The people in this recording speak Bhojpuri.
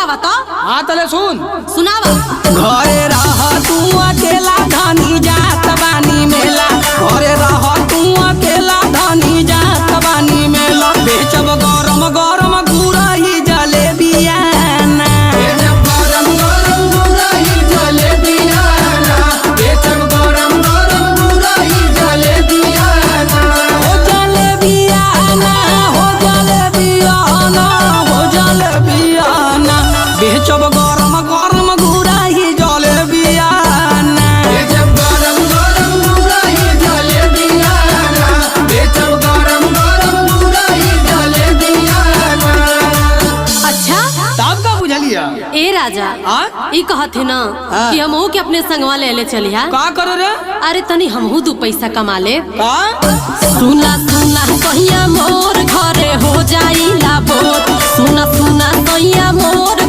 बतावा तो। हाँ तले सुन सुनावा। घरे रह तू अकेला धनी जात बानी मेला, घरे रह तू अकेला धनी जात बानी मेला, बेचब गरम गरम गुरही जलेबिया ना, बेचब गरम गरम गुरही जलेबिया ना, बेचब गरम गरम गुरही जलेबिया ना, हो जलेबिया ना, हो जलेबिया ना, हो जलेबिया ना, बेचब गरम गरम गुरही जलेबिया ना, बेचब गरम गरम गुरही जलेबिया ना, बेचब गरम गरम गुरही जलेबिया ना। अच्छा तब का बुझलिया ए राजा ई कहत है ना कि हमहू के अपने संगवा ले ले चलिया। का करे रे? अरे तनी हमहू 2 पैसा कमा ले। का सुना सुना कहिया मोर घरे हो जाई लाबोर, सुना सुना कहिया मोर